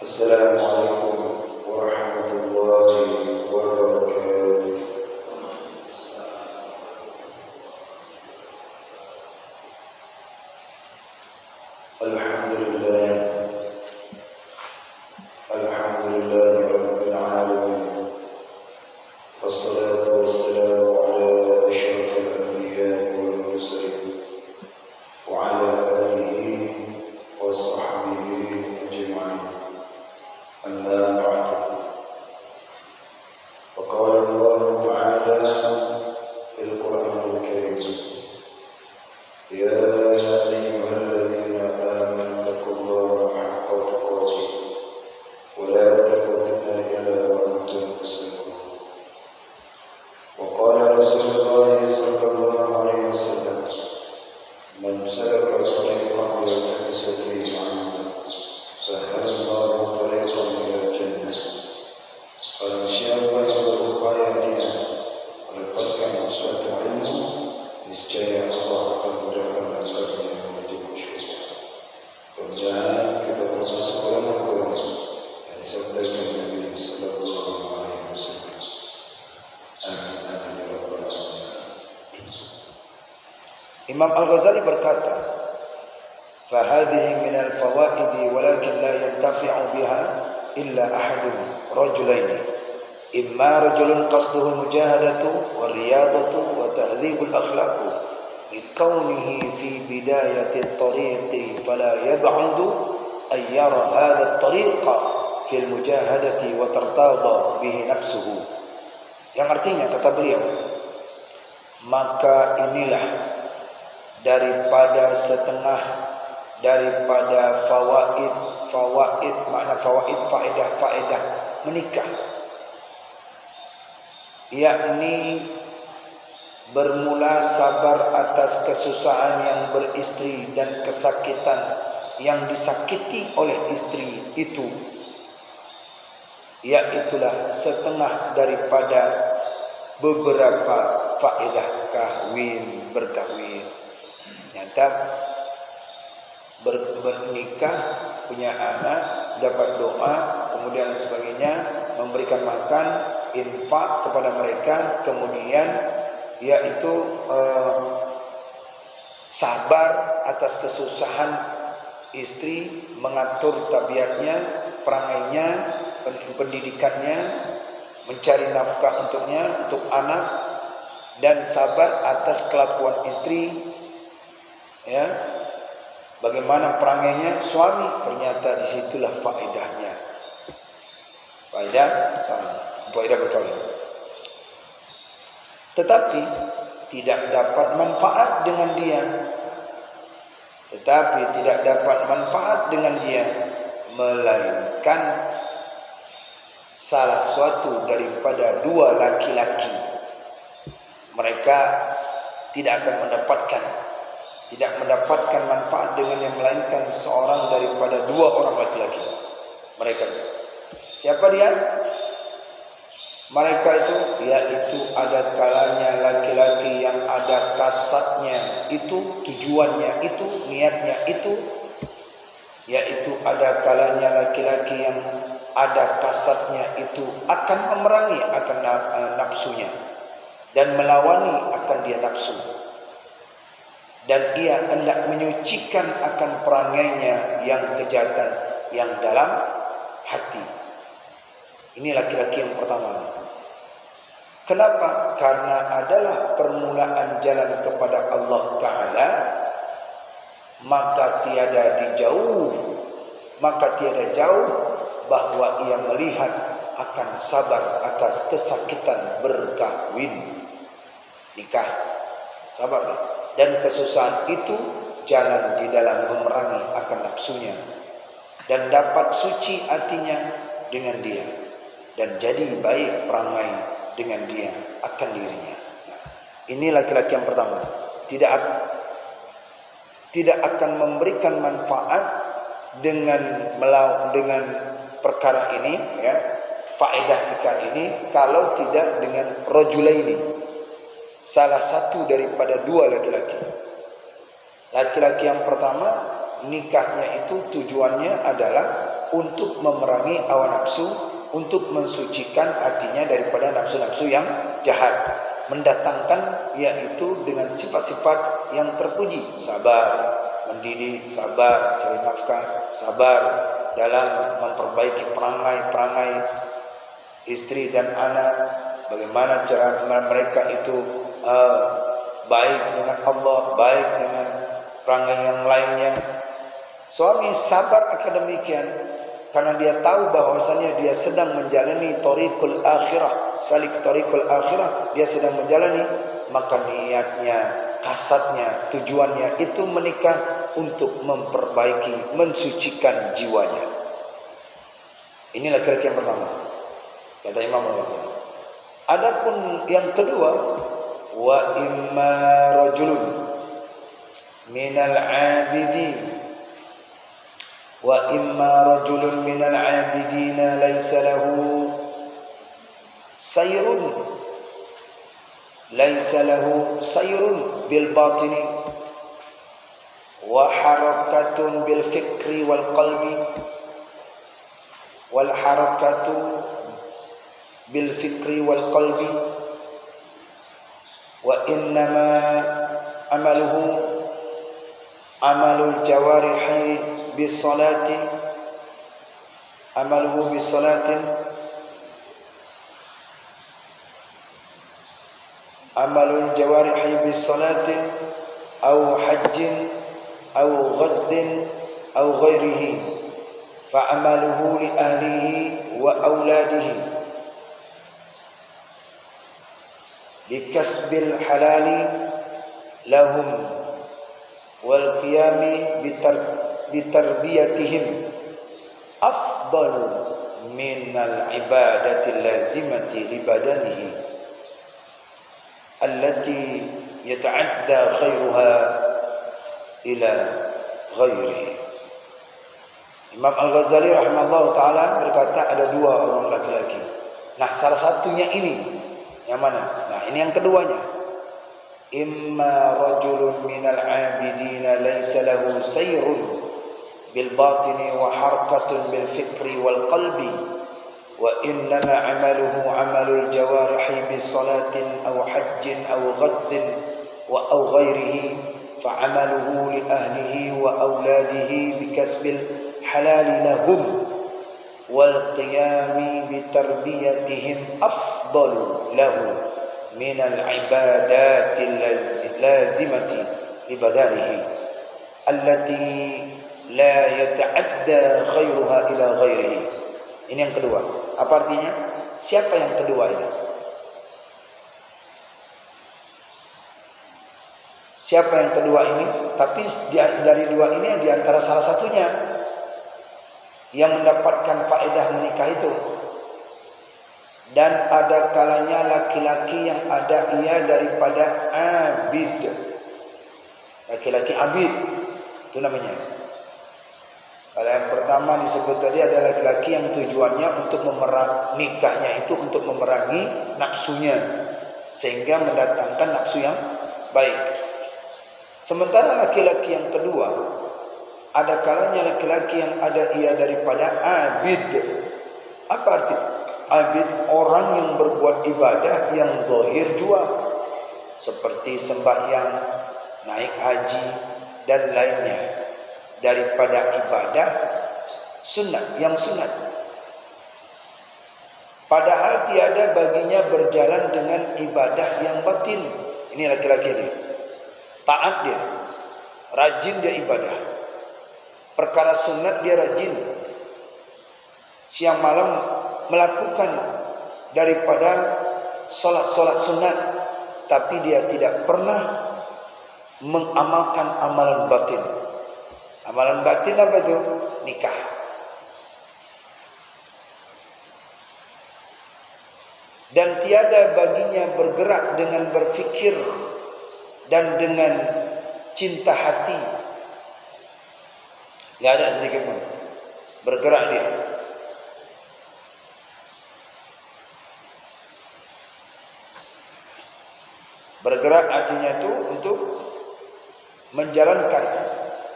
Assalamualaikum warahmatullahi wabarakatuh. Alhamdulillah, alhamdulillah rabbil alamin. Wassalatu wassalamu ala asyrafil anbiya'i wal mursalin wa ala alihi wa sahbihi ajma'in. أما بعد فقال الله تعالى في القرآن الكريم يا أيها الذين آمنوا اتقوا الله حق تقاته ولا تموتن إلا وأنتم مسلمون وقال رسول الله صلى الله عليه وسلم من سلك طريقا يلتمس فيه علما سهل الله طريقا إلى الجنة. Barang siapa yang berupaya dia mendapatkan suatu ilmu, niscaya Allah akan mudahkan nasabnya menuju syurga. Kemudian kita termasuk golongan yang disabdakan Nabi Sallallahu Alaihi Wasallam. Amin amin ya rabbal alamin. Imam Al-Ghazali berkata, فهذه من الفوائد ولكن لا ينتفع بها إلا أحد رجلين إما رجل قصده المجاهدة والرياضة وتهذيب الأخلاق لكونه في بداية الطريق فلا يبعد أن يرى هذا الطريق في المجاهدة وترتاضى به نفسه. Yang artinya kata beliau, maka inilah daripada setengah daripada fawaid makna fawaid faedah menikah, yakni bermula sabar atas kesusahan yang beristri dan kesakitan yang disakiti oleh istri itu, yaitulah setengah daripada beberapa faedah berkahwin. Nyata bernikah, punya anak, dapat doa, kemudian sebagainya, memberikan makan, infak kepada mereka, kemudian yaitu sabar atas kesusahan istri, mengatur tabiatnya, perangainya, pendidikannya, mencari nafkah untuknya, untuk anak, dan sabar atas kelakuan istri, ya. Bagaimana perangainya suami, ternyata disitulah faedahnya. Faedah berkahwin. Tetapi tidak dapat manfaat dengan dia. Melainkan salah suatu daripada dua laki-laki. Mereka tidak akan mendapatkan manfaat dengan yang melainkan seorang daripada dua orang laki-laki. Mereka itu. Siapa dia? Mereka itu yaitu ada kalanya laki-laki yang ada kasatnya itu, tujuannya itu, niatnya itu, yaitu ada kalanya laki-laki yang ada kasatnya itu akan memerangi akan nafsunya dan melawani akan dia nafsu. Dan ia hendak menyucikan akan perangainya yang kejahatan yang dalam hati. Ini laki-laki yang pertama. Kenapa? Karena adalah permulaan jalan kepada Allah Ta'ala, maka tiada jauh bahwa ia melihat akan sabar atas kesakitan berkahwin, nikah, sabar. Dan kesusahan itu jalan di dalam memerangi akan nafsunya dan dapat suci hatinya dengan dia dan jadi baik perangai dengan dia akan dirinya. Nah, ini laki-laki yang pertama, tidak akan memberikan manfaat dengan perkara ini, ya, faedah nikah ini, kalau tidak dengan rajulaini, salah satu daripada dua laki-laki. Laki-laki yang pertama nikahnya itu tujuannya adalah untuk memerangi hawa nafsu, untuk mensucikan hatinya daripada nafsu-nafsu yang jahat, mendatangkan yaitu dengan sifat-sifat yang terpuji, sabar mendidik, sabar cari nafkah, sabar dalam memperbaiki perangai-perangai istri dan anak, bagaimana cara mereka itu baik dengan Allah, baik dengan perangai yang lainnya. Suami sabar akan demikian karena dia tahu bahwasannya dia sedang menjalani thariqul akhirah, salik thariqul akhirah, dia sedang menjalani, maka niatnya, kasatnya, tujuannya itu menikah untuk memperbaiki, mensucikan jiwanya. Ini laki-laki yang pertama, kata Imam Al-Ghazali. Adapun yang kedua, wa imma rajulun minal abidin, wa imma rajulun minal abidina laysa lahu sayrun, laysa lahu sayrun bil batini wa harakatun bil fikri wal qalbi, wal harakatu bil fikri wal qalbi, wa innama amaluhu amalul jawarihi bis salati, amaluhu bis salatin, amalul jawarihi bis salatin au hajjin au ghazzin au ghairihi, fa amaluhu li ahlihi wa auladihi bikasbil halali lahum wal qiyami bitarbiyatihim afdalu minal ibadati lazimati li badanihi allati yata'adda khairuha ila ghairihi. Imam Al-Ghazali rahimahullah ta'ala berkata ada dua orang laki-laki. Nah, salah satunya ini yang mana? Nah, ini yang keduanya. Imma rajulun minal abidina laysa lahu sayrun bil batini wa harakatun bil fikri wal qalbi, wa innama amaluhu amalul jawarihi bis salatin aw hajjin aw ghazzin wa aw ghairihi, fa amaluhu li ahlihi wa auladihi bikasbil halali lahum wal qiyami bitarbiyatihim afdalu lahu minal ibadatil lazimati li badanihi allati la yata'adda khairuha ila ghairihi. Ini yang kedua. Apa artinya? Siapa yang kedua ini? Siapa yang kedua ini? Tapi dari dua ini di antara salah satunya yang mendapatkan faedah menikah itu. Dan ada kalanya laki-laki yang ada ia daripada abid. Laki-laki abid itu namanya. Kalau yang pertama disebut tadi ada laki-laki yang tujuannya untuk nikahnya itu untuk memerangi nafsunya sehingga mendatangkan nafsu yang baik. Sementara laki-laki yang kedua ada kalanya laki-laki yang ada ia daripada abid. Apa arti abid? Orang yang berbuat ibadah yang zahir jua, seperti sembahyang, naik haji dan lainnya daripada ibadah sunat, yang sunat. Padahal tiada baginya berjalan dengan ibadah yang batin. Ini laki-laki ini taat dia, rajin dia ibadah, perkara sunat dia rajin, siang malam melakukan daripada solat-solat sunat, tapi dia tidak pernah mengamalkan amalan batin. Amalan batin apa itu? Nikah. Dan tiada baginya bergerak dengan berfikir dan dengan cinta hati. Tidak ada sedikit pun bergerak dia. Bergerak artinya itu untuk menjalankan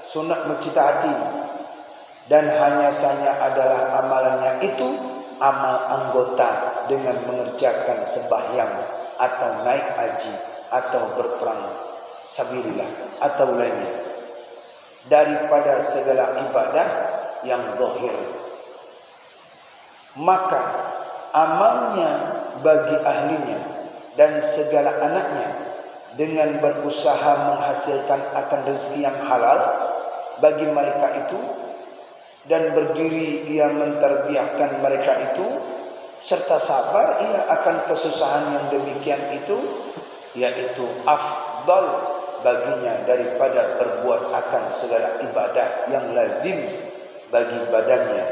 sunat mencinta hati dan hanya saja adalah amalannya itu amal anggota dengan mengerjakan sembahyang atau naik haji atau berperang sabilillah atau lainnya daripada segala ibadah yang zahir. Maka amalnya bagi ahlinya dan segala anaknya dengan berusaha menghasilkan akan rezeki yang halal bagi mereka itu, dan berdiri ia menterbiahkan mereka itu, serta sabar ia akan kesusahan yang demikian itu, yaitu afdal baginya daripada berbuat akan segala ibadah yang lazim bagi badannya,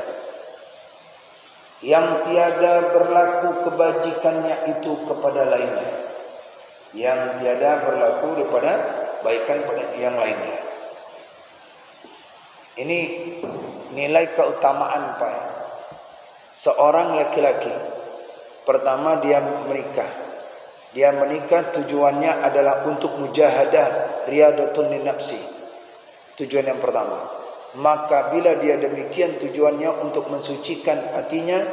yang tiada berlaku kebajikannya itu kepada lainnya, yang tiada berlaku daripada baikan pada yang lainnya. Ini nilai keutamaan Pak. Seorang laki-laki, pertama dia menikah. Dia menikah tujuannya adalah untuk mujahadah, riyadatun linafsi. Tujuan yang pertama. Maka bila dia demikian tujuannya untuk mensucikan hatinya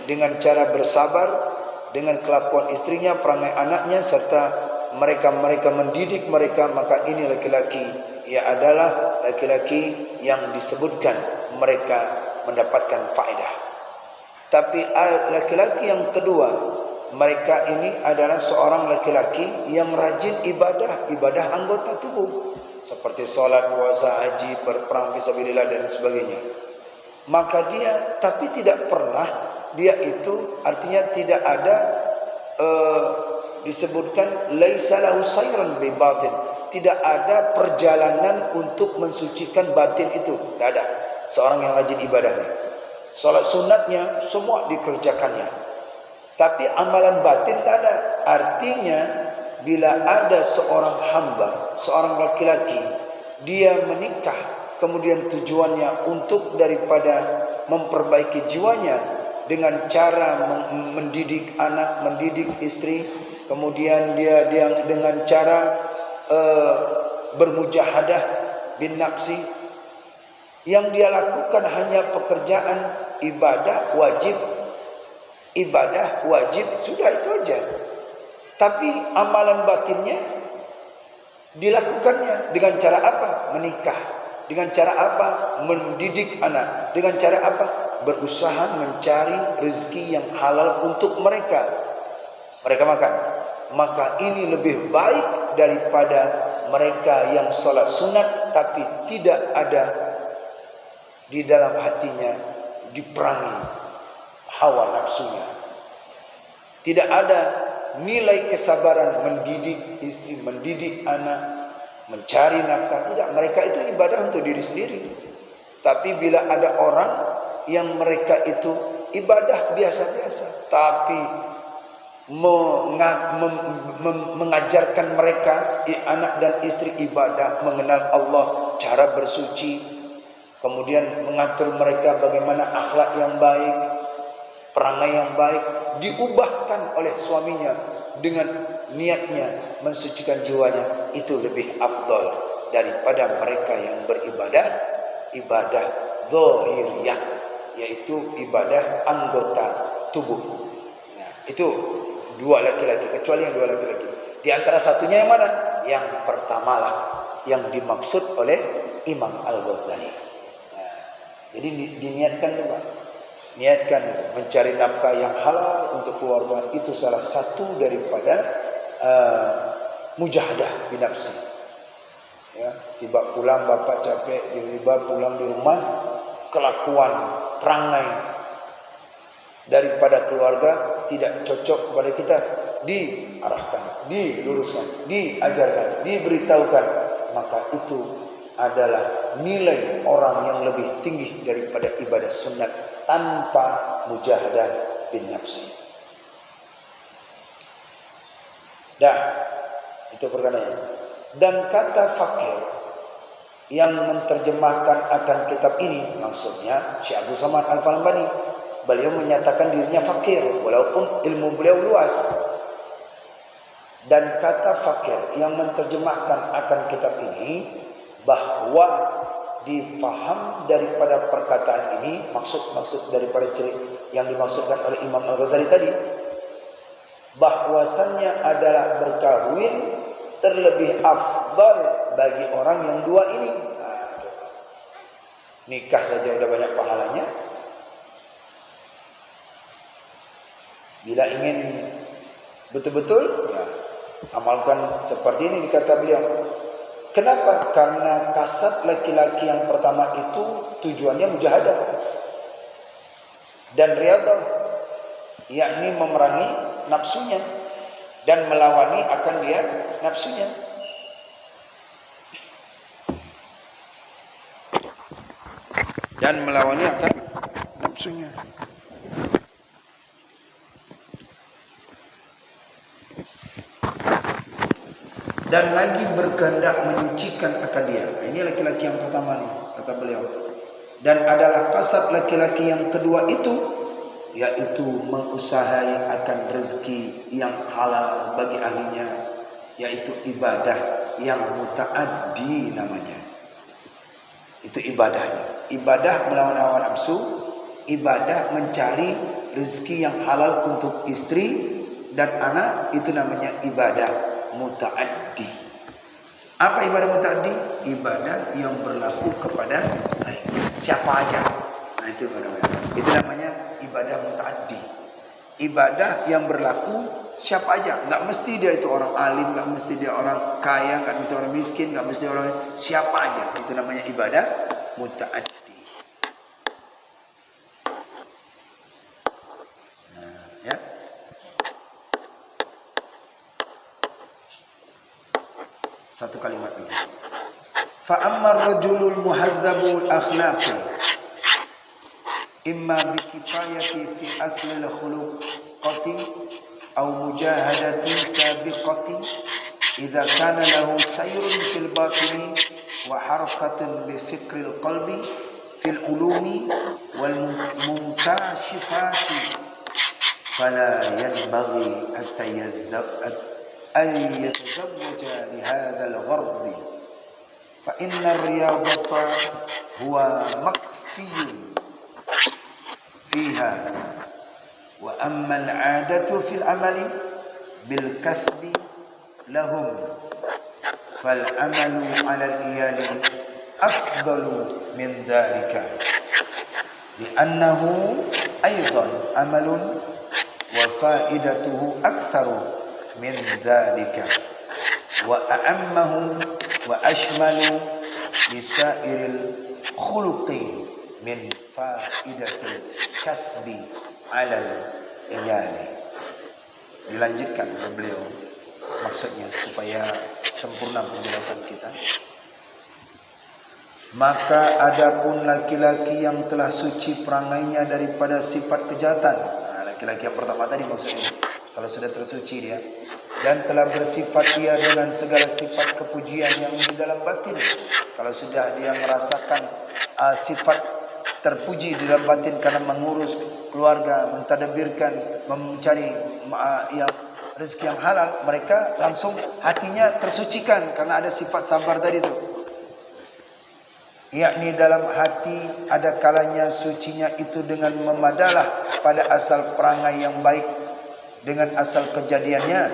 dengan cara bersabar, dengan kelakuan istrinya, perangai anaknya, serta mereka mendidik mereka, maka ini laki-laki, ia adalah laki-laki yang disebutkan mereka mendapatkan faedah. Tapi laki-laki yang kedua, mereka ini adalah seorang laki-laki yang rajin ibadah anggota tubuh, seperti sholat, puasa, haji, berperang fisabilillah dan sebagainya. Maka dia, tapi tidak pernah dia itu, artinya tidak ada disebutkan laisa lahu sayran bi batin, tidak ada perjalanan untuk mensucikan batin itu, tidak ada. Seorang yang rajin ibadahnya, salat sunatnya semua dikerjakannya, tapi amalan batin tak ada. Artinya bila ada seorang hamba, seorang laki-laki, dia menikah, kemudian tujuannya untuk daripada memperbaiki jiwanya dengan cara mendidik anak, mendidik istri, kemudian dia dengan cara bermujahadah bin nafsi, yang dia lakukan hanya pekerjaan ibadah wajib, sudah itu aja. Tapi amalan batinnya dilakukannya dengan cara apa? Menikah. Dengan cara apa? Mendidik anak. Dengan cara apa? Berusaha mencari rezeki yang halal untuk mereka makan. Maka ini lebih baik daripada mereka yang sholat sunat tapi tidak ada di dalam hatinya diperangi hawa nafsunya. Tidak ada nilai kesabaran mendidik istri, mendidik anak, mencari nafkah. Tidak, mereka itu ibadah untuk diri sendiri. Tapi bila ada orang yang mereka itu ibadah biasa-biasa, tapi mengajarkan mereka anak dan istri ibadah, mengenal Allah, cara bersuci, kemudian mengatur mereka bagaimana akhlak yang baik, perangai yang baik, diubahkan oleh suaminya dengan niatnya mensucikan jiwanya, itu lebih afdal daripada mereka yang beribadah ibadah zahiriyah, yaitu ibadah anggota tubuh. Nah, itu dua laki-laki, kecuali yang dua laki-laki. Di antara satunya yang mana? Yang pertamalah yang dimaksud oleh Imam Al-Ghazali. Nah, jadi diniatkan juga. Niatkan mencari nafkah yang halal untuk keluarga, itu salah satu daripada mujahadah binafsi. Ya, tiba pulang bapak capek, tiba-tiba pulang di rumah, kelakuan perangai daripada keluarga tidak cocok kepada kita, diarahkan, diluruskan, diajarkan, diberitahukan, maka itu adalah nilai orang yang lebih tinggi daripada ibadah sunat tanpa mujahadah bin nafsi. Dah, itu perkaranya. Dan kata fakir yang menerjemahkan akan kitab ini, maksudnya Syekh Abdul Samad Al-Falambani, beliau menyatakan dirinya fakir walaupun ilmu beliau luas. Dan kata fakir yang menerjemahkan akan kitab ini, bahwa difaham daripada perkataan ini, maksud daripada yang dimaksudkan oleh Imam Al-Ghazali tadi, bahwasannya adalah berkahwin terlebih afdal bagi orang yang dua ini. Nikah saja udah banyak pahalanya. Bila ingin betul-betul, ya, amalkan seperti ini, dikata beliau. Kenapa? Karena kasat laki-laki yang pertama itu tujuannya mujahadah dan riyadhah, yakni memerangi nafsunya dan melawani akan dia nafsunya. Dan melawani akan nafsunya. Dan lagi berkehendak menyucikan akan dia. Ini laki-laki yang pertama nih, kata beliau. Dan adalah kasat laki-laki yang kedua itu, yaitu mengusahai akan rezeki yang halal bagi ahlinya, yaitu ibadah yang mutaaddi namanya. Itu ibadahnya. Ibadah melawan hawa nafsu, ibadah mencari rezeki yang halal untuk istri dan anak, itu namanya ibadah mutaaddi. Apa ibadah mutaaddi? Ibadah yang berlaku kepada siapa aja. Nah, itu namanya ibadah mutaaddi. Ibadah yang berlaku siapa aja. Enggak mesti dia itu orang alim, enggak mesti dia orang kaya, enggak mesti orang miskin, enggak mesti orang, siapa aja. Itu namanya ibadah mutaaddi. Nah, ya. Satu kalimat lagi. Fa ammar rajulul muhadzabul akhlaqi imma bi kifayati fi asli al khuluqati aw mujahadati sabiqati idza kana lahu sayrun fil batini wa harakatun bi fikril qalbi fil ulumi wal mumtashifati fala yanbaghi أن يتزوج لهذا الغرض فإن الرياضة هو مكفي فيها وأما العادة في العمل بالكسب لهم فالعمل على الإيال أفضل من ذلك لأنه أيضا عمل وفائدته أكثر من ذلك وأعمه وأشمل لسائر الخلق من فائدة الكسب على العيال. Dilanjutkan oleh beliau, maksudnya supaya sempurna penjelasan kita. Maka adapun laki-laki yang telah suci perangainya daripada sifat kejahatan, laki-laki yang pertama tadi maksudnya, kalau sudah tersuci dia, dan telah bersifat dia dengan segala sifat kepujian yang di dalam batin. Kalau sudah dia merasakan sifat terpuji di dalam batin karena mengurus keluarga, mentadbirkan, mencari yang rezeki yang halal, mereka langsung hatinya tersucikan karena ada sifat sabar tadi itu. Yakni dalam hati ada kalanya sucinya itu dengan memadalah pada asal perangai yang baik dengan asal kejadiannya,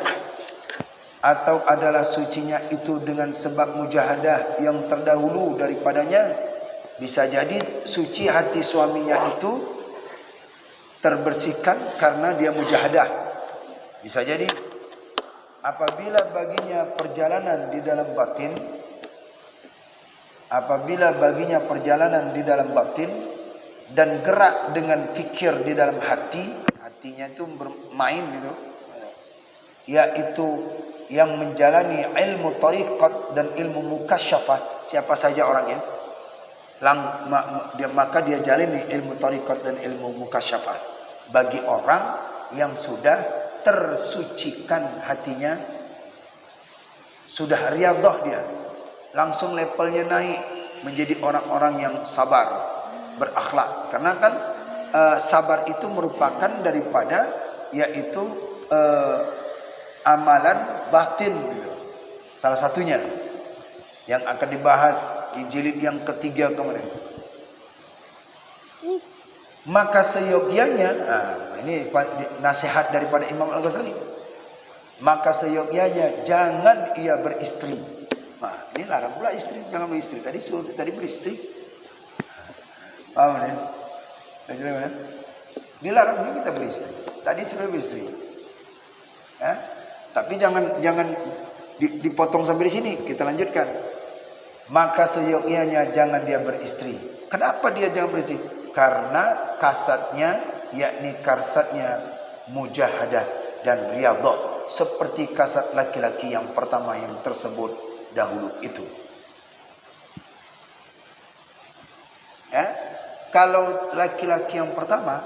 atau adalah sucinya itu dengan sebab mujahadah yang terdahulu daripadanya. Bisa jadi suci hati suaminya itu terbersihkan karena dia mujahadah. Bisa jadi apabila baginya perjalanan di dalam batin, dan gerak dengan fikir di dalam hatinya itu bermain gitu, yaitu yang menjalani ilmu tariqat dan ilmu mukasyafah, siapa saja orangnya, maka dia jalani ilmu tariqat dan ilmu mukasyafah bagi orang yang sudah tersucikan hatinya, sudah riyadhah dia, langsung levelnya naik menjadi orang-orang yang sabar, berakhlak. Karena kan sabar itu merupakan daripada yaitu amalan batin, salah satunya yang akan dibahas di jilid yang ketiga kemarin. Maka seyogyanya, ini nasihat daripada Imam Al-Ghazali. Maka seyogyanya jangan ia beristri. Nah, ini larang pula istri, jangan beristri. Tadi beristri. Paham ya? Dilarang juga kita beristri. Tadi sudah beristri. Ya? Tapi jangan dipotong sampai di sini. Kita lanjutkan. Maka seyogyanya jangan dia beristri. Kenapa dia jangan beristri? Karena kasatnya, yakni karsatnya mujahadah dan riyadhah, seperti kasat laki-laki yang pertama yang tersebut dahulu itu. Ya, kalau laki-laki yang pertama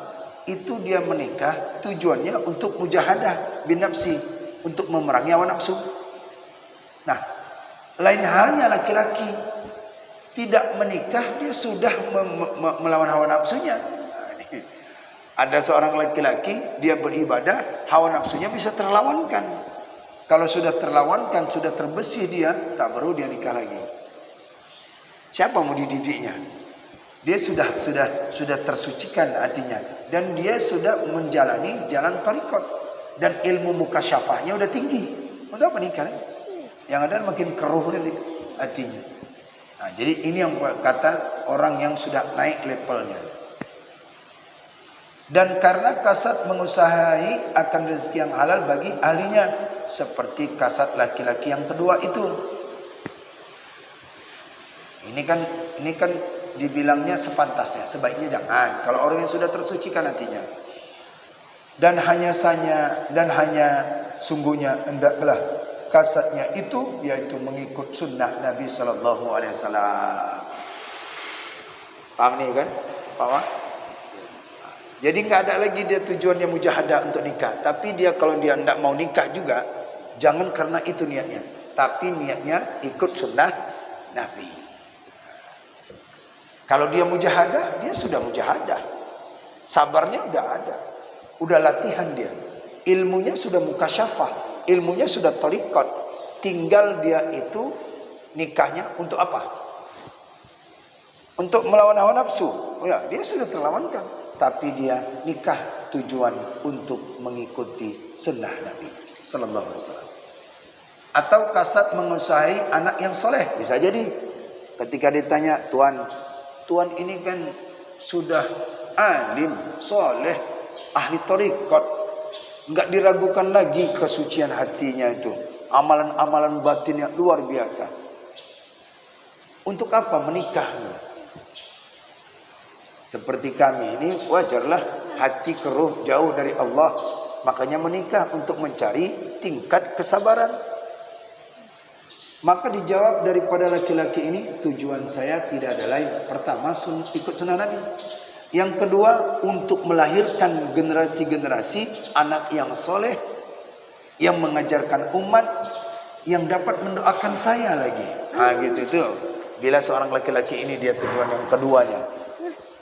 itu dia menikah tujuannya untuk mujahadah bin nafsi, untuk memerangi hawa nafsu. Nah, lain halnya laki-laki tidak menikah, dia sudah melawan hawa nafsunya. Ada seorang laki-laki, dia beribadah, hawa nafsunya bisa terlawankan. Kalau sudah terlawankan, sudah terbersih dia, tak perlu dia nikah lagi. Siapa mau dididiknya? Dia sudah tersucikan hatinya, dan dia sudah menjalani jalan thariqat, dan ilmu mukasyafahnya udah tinggi. Untuk apa nikah? Yang ada makin keruh nanti hatinya. Nah, jadi ini yang kata orang yang sudah naik levelnya. Dan karena kasat mengusahai akan rezeki yang halal bagi ahlinya, seperti kasat laki-laki yang kedua itu. Ini kan dibilangnya sepantasnya, sebaiknya jangan. Kalau orang yang sudah tersucikan hatinya. Dan hanya sungguhnya hendaklah kasatnya itu, yaitu mengikut sunnah Nabi Sallallahu Alaihi Wasallam. Paham nih kan? Paham? Jadi nggak ada lagi dia tujuannya mujahadah untuk nikah. Tapi dia kalau dia tidak mau nikah juga, jangan karena itu niatnya. Tapi niatnya ikut sunnah Nabi. Kalau dia mujahadah, dia sudah mujahadah. Sabarnya udah ada. Udah latihan dia. Ilmunya sudah mukasyafah. Ilmunya sudah thariqat. Tinggal dia itu nikahnya untuk apa? Untuk melawan hawa nafsu. Oh ya, dia sudah terlawankan. Tapi dia nikah tujuan untuk mengikuti sunnah Nabi Sallallahu Alaihi Wasallam. Atau kasat mengusahai anak yang soleh. Bisa jadi ketika ditanya, Tuan ini kan sudah alim, soleh, ahli thariqat. Enggak diragukan lagi kesucian hatinya itu. Amalan-amalan batin yang luar biasa. Untuk apa menikah? Seperti kami ini wajarlah hati keruh jauh dari Allah. Makanya menikah untuk mencari tingkat kesabaran. Maka dijawab daripada laki-laki ini, tujuan saya tidak ada lain. Pertama, ikut sunnah Nabi. Yang kedua, untuk melahirkan generasi-generasi anak yang soleh, yang mengajarkan umat, yang dapat mendoakan saya lagi. Gitu itu. Bila seorang laki-laki ini dia tujuan yang keduanya,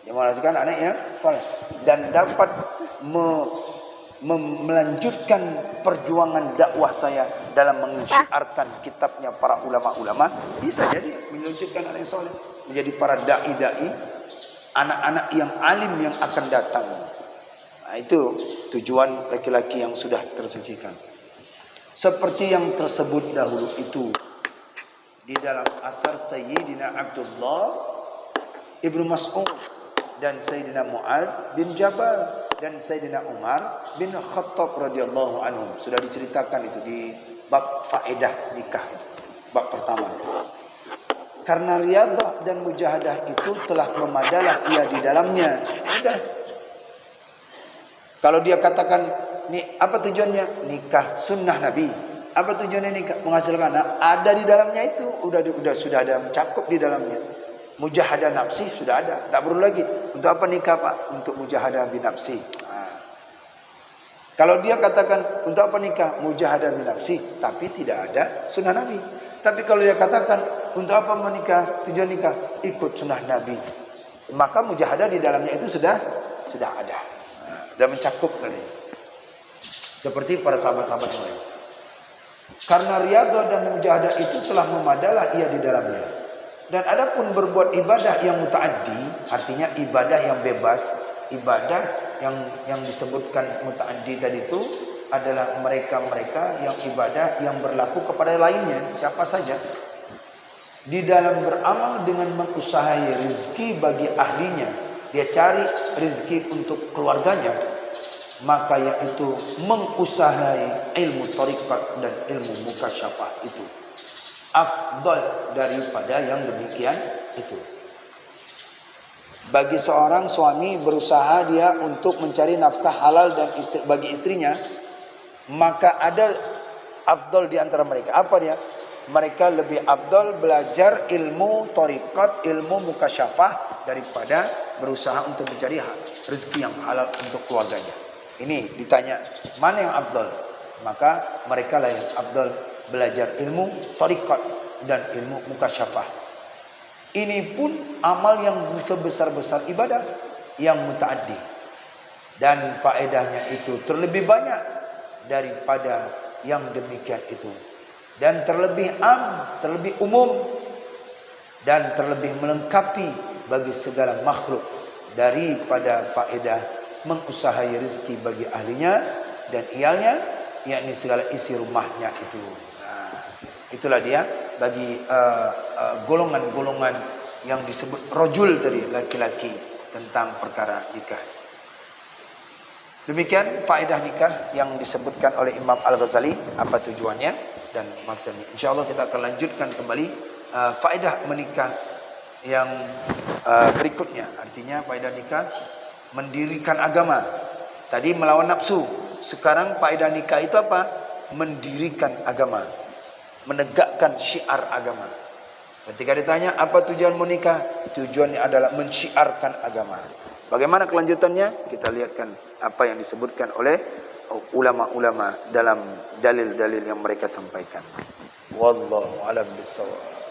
yang melahirkan anak yang soleh dan dapat melanjutkan perjuangan dakwah saya dalam menyiarkan kitabnya para ulama-ulama, bisa jadi melanjutkan anak yang soleh, menjadi para dai-dai, anak-anak yang alim yang akan datang. Nah, itu tujuan laki-laki yang sudah tersucikan. Seperti yang tersebut dahulu itu di dalam asar Sayyidina Abdullah Ibnu Mas'ud dan Sayyidina Mu'adz bin Jabal dan Sayyidina Umar bin Khattab radhiyallahu anhum. Sudah diceritakan itu di bab faedah nikah, bab pertama. Karena riyadhah dan mujahadah itu telah memadalah ia di dalamnya. Sudah. Kalau dia katakan, "Nih, apa tujuannya? Nikah sunnah Nabi." Apa tujuannya nikah? Menghasilkan anak. Ada di dalamnya itu, sudah ada mencakup di dalamnya. Mujahadah nafsi sudah ada, tak perlu lagi. Untuk apa nikah, Pak? Untuk mujahadah binafsi. Kalau dia katakan untuk apa nikah? Mujahadah binafsi, tapi tidak ada sunnah Nabi. Tapi kalau dia katakan untuk apa menikah? Tujuan nikah ikut sunnah Nabi, maka mujahadah di dalamnya itu sudah ada, sudah mencakup kali. Seperti para sahabat-sahabat yang lain. Karena riyadhah dan mujahadah itu telah memadalah ia di dalamnya. Dan adapun berbuat ibadah yang mutaaddi, artinya ibadah yang bebas, ibadah yang disebutkan mutaaddi tadi itu adalah mereka-mereka yang ibadah yang berlaku kepada lainnya, siapa saja. Di dalam beramal dengan mengusahai rezeki bagi ahlinya, dia cari rezeki untuk keluarganya, maka yaitu mengusahai ilmu tariqat dan ilmu mukasyafah itu afdal daripada yang demikian itu. Bagi seorang suami berusaha dia untuk mencari nafkah halal dan bagi istrinya, maka ada afdal di antara mereka. Apa dia? Mereka lebih afdal belajar ilmu tariqat, ilmu mukasyafah daripada berusaha untuk mencari rezeki yang halal untuk keluarganya. Ini ditanya, mana yang afdal? Maka mereka lah yang afdal belajar ilmu tariqat dan ilmu mukasyafah. Ini pun amal yang sebesar-besar ibadah yang mutaaddi. Dan faedahnya itu terlebih banyak daripada yang demikian itu. Dan terlebih terlebih umum dan terlebih melengkapi bagi segala makhluk daripada faedah mengusahai rezeki bagi ahlinya dan ialnya, yakni segala isi rumahnya itu. Nah, itulah dia bagi golongan-golongan yang disebut rajul tadi, laki-laki, tentang perkara nikah. Demikian faedah nikah yang disebutkan oleh Imam Al-Ghazali, apa tujuannya dan maksudnya. InsyaAllah kita akan lanjutkan kembali faedah menikah yang berikutnya. Artinya faedah nikah mendirikan agama. Tadi melawan nafsu. Sekarang faedah nikah itu apa? Mendirikan agama, menegakkan syiar agama. Ketika ditanya apa tujuan menikah, tujuannya adalah mensyiarkan agama. Bagaimana kelanjutannya? Kita lihatkan apa yang disebutkan oleh ulama-ulama dalam dalil-dalil yang mereka sampaikan. Wallahu a'lam bishawab.